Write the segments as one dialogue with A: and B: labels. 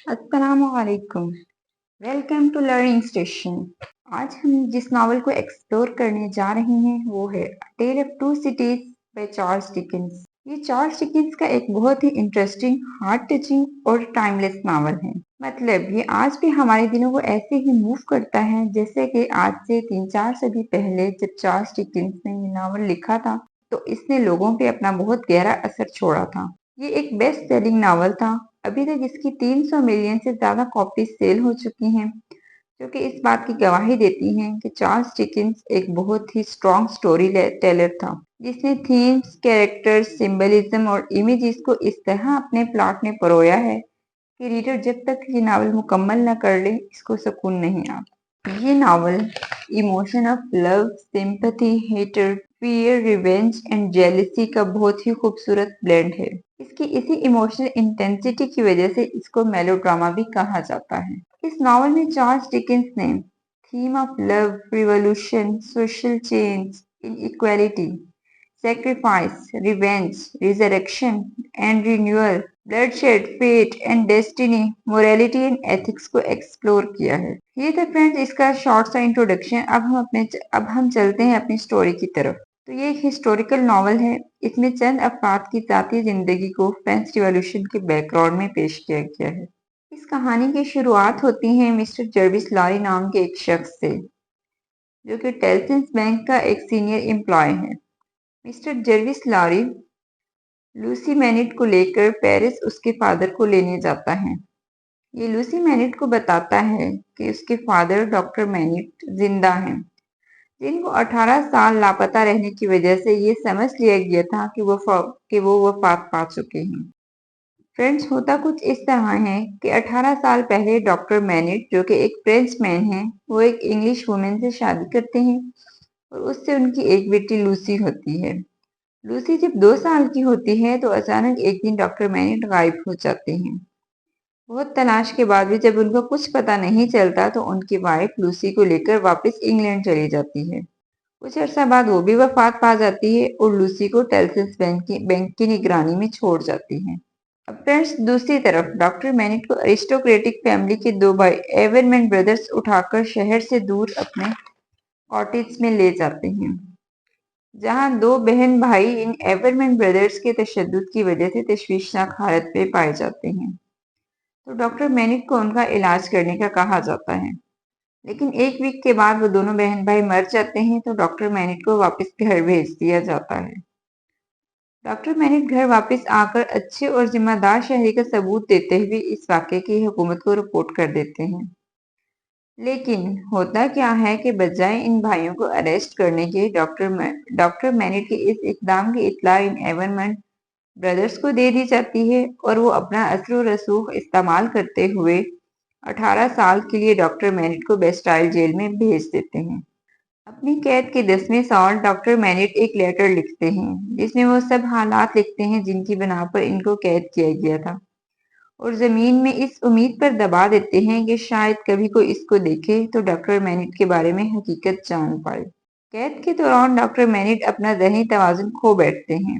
A: السلام علیکم، welcome to learning station. آج ہم جس ناول کو ایکسپلور کرنے جا رہے ہیں وہ ہے tale of two cities by Charles Dickens. یہ چارلس ڈکنس کا ایک بہت ہی انٹرسٹنگ، ہارٹ ٹچنگ اور ٹائم لیس ناول ہے۔ مطلب یہ آج بھی ہمارے دلوں کو ایسے ہی موو کرتا ہے جیسے کہ آج سے 3-4 صدی پہلے جب چارلس ڈکنس نے یہ ناول لکھا تھا تو اس نے لوگوں پہ اپنا بہت گہرا اثر چھوڑا تھا۔ یہ ایک بیسٹ سیلنگ ناول تھا۔ ابھی تک اس کی 300 ملین سے زیادہ کاپیز سیل ہو چکی ہیں، جو کہ اس بات کی گواہی دیتی ہیں کہ چارلس ڈکنس ایک بہت ہی سٹرونگ سٹوری ٹیلر تھا، جس نے تھیمز، کیریکٹرز، سمبلزم اور امیجز کو اس طرح اپنے پلاٹ میں پرویا ہے کہ ریڈر جب تک یہ ناول مکمل نہ کر لے اس کو سکون نہیں آتا۔ یہ novel emotion of love, sympathy, hatred, fear, revenge and jealousy کا بہت ہی خوبصورت بلینڈ ہے۔ اس کی اسی ایموشنل انٹینسٹی کی وجہ سے اس کو میلو ڈراما بھی کہا جاتا ہے۔ اس ناول میں چارلس ڈکنس نے theme of love, revolution, social change, inequality, sacrifice, revenge, resurrection and renewal, bloodshed, fate and destiny, morality and ethics کو ایکسپلور کیا ہے۔ یہ تھا فرینڈز اس کا شارٹ سا انٹروڈکشن۔ اب ہم چلتے ہیں اپنی سٹوری کی طرف۔ تو یہ ایک ہسٹوریکل ناول ہے۔ اس میں چند افراد کی ذاتی زندگی کو فرینچ ریولوشن کے بیک گراؤنڈ میں پیش کیا گیا ہے۔ اس کہانی کی شروعات ہوتی ہے مسٹر جروس لاری نام کے ایک شخص سے، جو کہ ٹیلسنس بینک کا ایک سینئر امپلائی ہے۔ مسٹر جروس لاری لوسی مینٹ کو لے کر پیرس اس کے فادر کو لینے جاتا ہے۔ یہ لوسی مینٹ کو بتاتا ہے کہ اس کے فادر ڈاکٹر مینٹ زندہ ہیں، جن کو 18 سال لاپتہ رہنے کی وجہ سے یہ سمجھ لیا گیا تھا کہ وہ وفات پا چکے ہیں۔ فرینڈز ہوتا کچھ اس طرح ہے کہ 18 سال پہلے ڈاکٹر مینٹ، جو کہ ایک فرینچ مین ہیں، وہ ایک انگلش وومن سے شادی کرتے ہیں اور اس سے ان کی ایک بیٹی لوسی ہوتی ہے۔ لوسی جب 2 سال کی ہوتی ہے تو اچانک ایک دن ڈاکٹر مینٹ غائب ہو جاتے ہیں۔ بہت تلاش کے بعد بھی جب ان کو کچھ پتہ نہیں چلتا تو ان کی وائف لوسی کو لے کر واپس انگلینڈ چلی جاتی ہے۔ کچھ عرصہ بعد وہ بھی وفات پا جاتی ہے اور لوسی کو ٹیلسنس بینک کی نگرانی میں چھوڑ جاتی ہے۔ اب فرینڈز دوسری طرف ڈاکٹر مینٹ کو ایرسٹوکریٹک فیملی کے 2 بھائی ایورمنٹ بردرز اٹھا کر شہر سے دور اپنے کاٹیج میں لے جاتے ہیں، جہاں 2 بہن بھائی ان ایورمنٹ بردرز کے تشدد کی وجہ سے تشویشناک حالت میں پائے جاتے ہیں۔ تو ڈاکٹر مینٹ کو ان کا علاج کرنے کا کہا جاتا ہے، لیکن 1 ویک کے بعد وہ دونوں بہن بھائی مر جاتے ہیں تو ڈاکٹر مینٹ کو واپس گھر بھیج دیا جاتا ہے۔ ڈاکٹر مینٹ گھر واپس آ کر اچھے اور ذمہ دار شہری کا ثبوت دیتے ہوئے اس واقعے کی حکومت کو رپورٹ کر دیتے ہیں۔ لیکن ہوتا کیا ہے کہ بجائے ان بھائیوں کو اریسٹ کرنے کے، ڈاکٹر مینٹ کے اس اقدام کی اطلاع ان ایورمنٹ بردرز کو دے دی جاتی ہے اور وہ اپنا اثر و رسوخ استعمال کرتے ہوئے 18 سال کے لیے ڈاکٹر مینٹ کو بیسٹائل جیل میں بھیج دیتے ہیں۔ اپنی قید کے 10ویں سال ڈاکٹر مینٹ ایک لیٹر لکھتے ہیں جس میں وہ سب حالات لکھتے ہیں جن کی بنا پر ان کو قید کیا گیا تھا، اور زمین میں اس امید پر دبا دیتے ہیں کہ شاید کبھی کوئی اس کو دیکھے تو ڈاکٹر مینٹ کے بارے میں حقیقت جان پائے۔ قید کے دوران ڈاکٹر مینٹ اپنا ذہنی توازن کھو بیٹھتے ہیں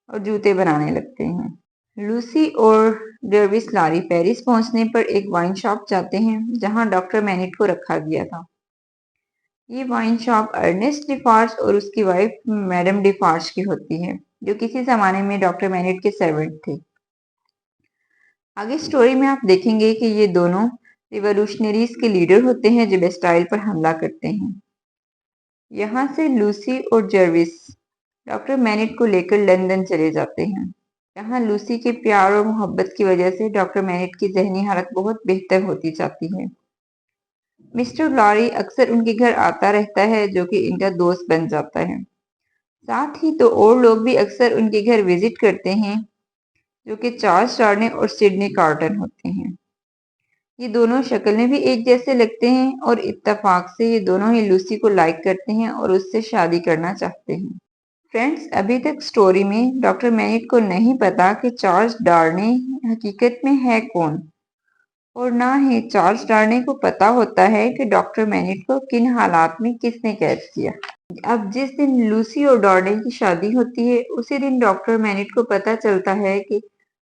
A: اور جوتے بنانے لگتے ہیں۔ لوسی اور جروس لاری پیرس پہنچنے پر ایک وائن شاپ جاتے ہیں جہاں ڈاکٹر مینٹ کو رکھا گیا تھا۔ یہ وائن شاپ ارنسٹ ڈیفارج اور اس کی وائف میڈم ڈیفارج کی ہوتی ہے، جو کسی زمانے میں ڈاکٹر مینٹ کے سرونٹ تھے۔ آگے سٹوری میں آپ دیکھیں گے کہ یہ دونوں ریولوشنریز کے لیڈر ہوتے ہیں جو بیسٹائل پر حملہ کرتے ہیں۔ یہاں سے لوسی اور جروس ڈاکٹر مینٹ کو لے کر لندن چلے جاتے ہیں، جہاں لوسی کے پیار اور محبت کی وجہ سے ڈاکٹر مینٹ کی ذہنی حالت بہت بہتر ہوتی جاتی ہے۔ مسٹر لاری اکثر ان کے گھر آتا رہتا ہے جو کہ ان کا دوست بن جاتا ہے۔ ساتھ ہی تو اور لوگ بھی اکثر ان کے گھر وزٹ کرتے ہیں جو کہ چارلس ڈارنے اور سڈنی کارٹن ہوتے ہیں۔ یہ دونوں شکل میں بھی ایک جیسے لگتے ہیں اور اتفاق سے یہ دونوں ہی لوسی کو لائک کرتے ہیں اور اس سے شادی کرنا چاہتے ہیں۔ فرینڈز ابھی تک سٹوری میں ڈاکٹر مینٹ کو نہیں پتا کہ چارلس ڈارنے حقیقت میں ہے کون، اور نہ ہی چارلس ڈارنے کو پتا ہوتا ہے کہ ڈاکٹر مینٹ کو کن حالات میں کس نے قید کیا۔ اب جس دن لوسی اور ڈارنے کی شادی ہوتی ہے اسی دن ڈاکٹر مینٹ کو پتا چلتا ہے کہ